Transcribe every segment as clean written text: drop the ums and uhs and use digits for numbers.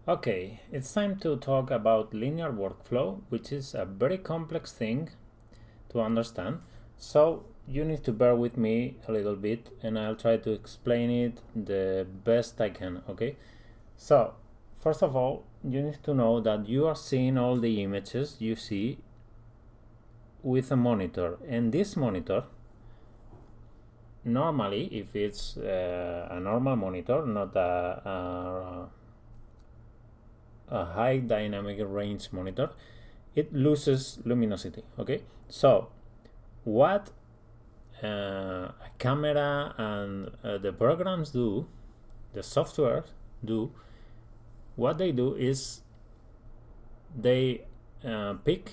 Okay, it's time to talk about linear workflow, which is a very complex thing to understand. So you need to bear with me a little bit and I'll try to explain it the best I can, okay? So, first of all, you need to know that you are seeing all the images you see with a monitor. And this monitor, normally, if it's a normal monitor, not a high dynamic range monitor, it loses luminosity. Okay, so what a camera and the programs do, the software do, what they do is they pick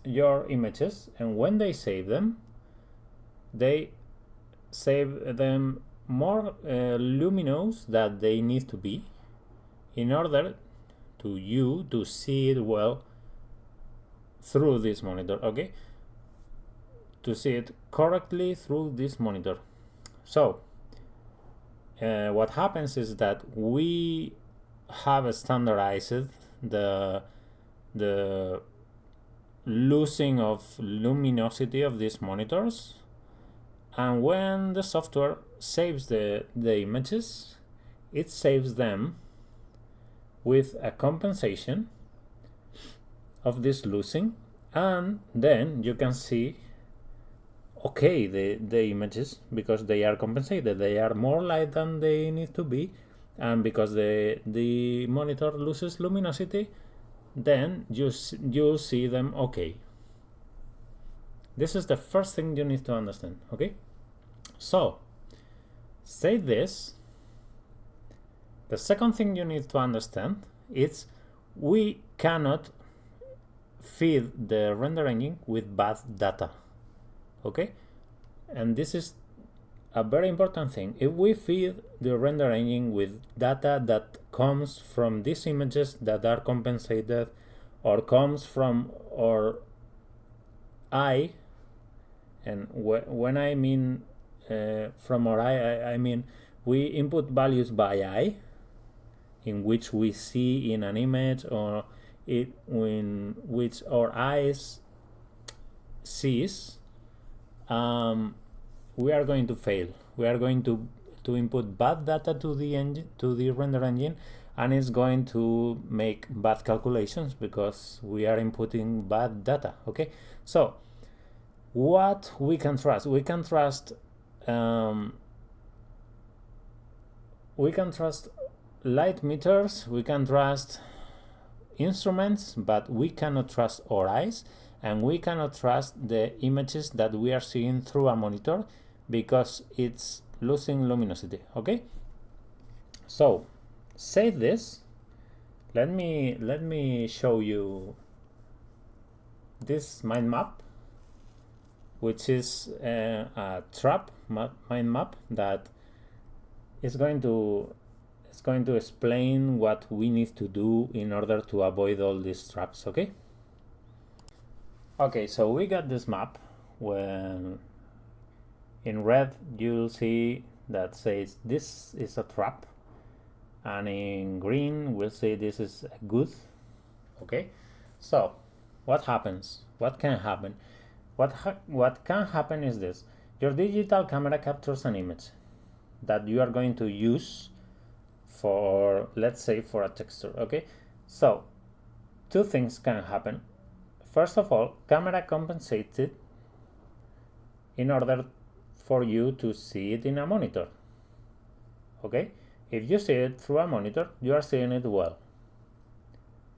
your images, and when they save them more luminous than they need to be in order to you to see it well through this monitor, okay? To see it correctly through this monitor. So what happens is that we have standardized the losing of luminosity of these monitors, and when the software saves the images, it saves them with a compensation of this losing, and then you can see okay the images because they are compensated, they are more light than they need to be, and because the monitor loses luminosity, then you see them okay. This is the first thing you need to understand, okay? So say this. The second thing you need to understand is we cannot feed the render engine with bad data, okay? And this is a very important thing. If we feed the render engine with data that comes from these images that are compensated or comes from our eye, and when I mean from our eye, I mean we input values by eye, in which we see in an image or in which our eyes sees, we are going to fail. We are going to input bad data to the render engine, and it's going to make bad calculations because we are inputting bad data. Okay, so what we can trust? We can trust light meters, we can trust instruments, but we cannot trust our eyes, and we cannot trust the images that we are seeing through a monitor because it's losing luminosity. Okay, so say this. Let me show you this mind map, which is a trap mind map that is going to explain what we need to do in order to avoid all these traps. Okay, so we got this map. When in red you'll see that says this is a trap, and in green we'll say this is good. Okay, so what happens? What can happen? What can happen is this: your digital camera captures an image that you are going to use for, let's say, for a texture. Okay, so two things can happen. First of all, camera compensates it in order for you to see it in a monitor. Okay, if you see it through a monitor, you are seeing it well.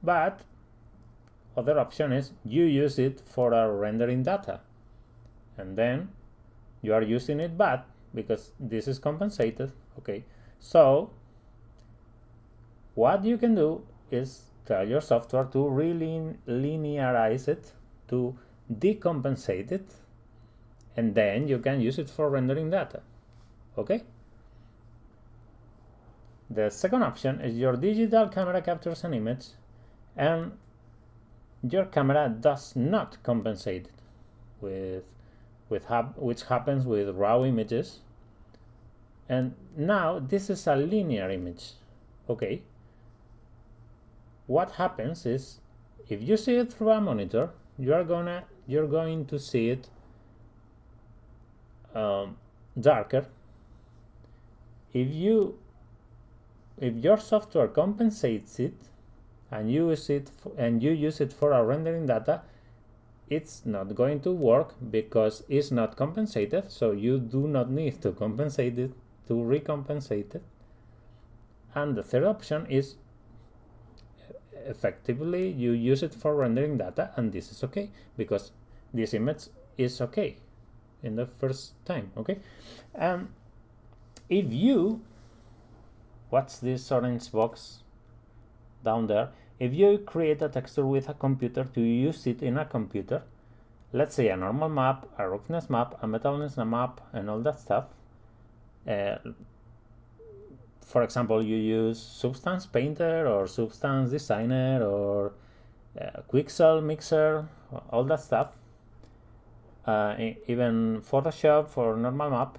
But other option is you use it for a rendering data, and then you are using it bad because this is compensated. Okay, so what you can do is tell your software to really linearize it, to decompensate it, and then you can use it for rendering data. Okay, the second option is your digital camera captures an image and your camera does not compensate it which happens with raw images, and now this is a linear image. Okay, what happens is, if you see it through a monitor, you're going to see it darker. If your software compensates it and you use it for a rendering data, it's not going to work because it's not compensated. So you do not need to compensate it, to recompensate it. And the third option is, effectively, you use it for rendering data, and this is okay because this image is okay in the first time. Okay, if you watch this orange box down there, if you create a texture with a computer to use it in a computer, let's say a normal map, a roughness map, a metalness map, and all that stuff, for example, you use Substance Painter or Substance Designer or Quixel Mixer, all that stuff, even Photoshop for normal map.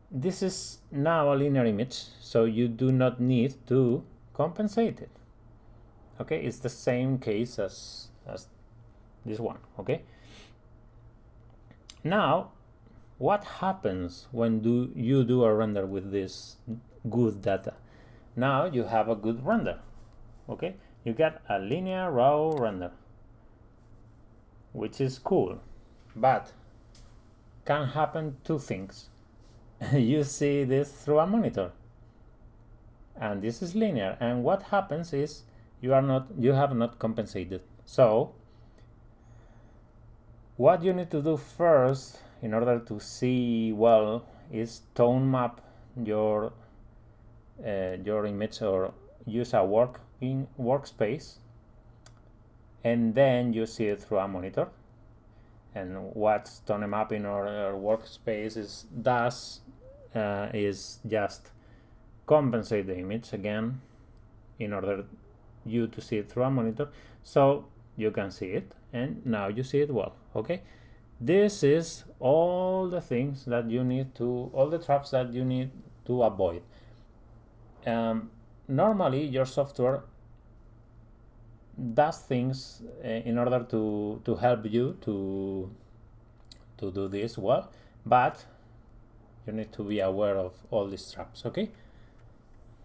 This is now a linear image, so you do not need to compensate it. Okay, it's the same case as this one. Okay, now what happens when you do a render with this good data? Now you have a good render. Okay, you get a linear raw render, which is cool, but can happen two things. You see this through a monitor, and this is linear, and what happens is you have not compensated. So what you need to do first in order to see well is tone map your image, or use a workspace, and then you see it through a monitor. And what tone mapping or workspace does is just compensate the image again in order you to see it through a monitor, so you can see it, and now you see it well. Okay, this is all the things that you need to, all the traps that you need to avoid. Normally your software does things in order to help you to do this well, but you need to be aware of all these traps. Okay,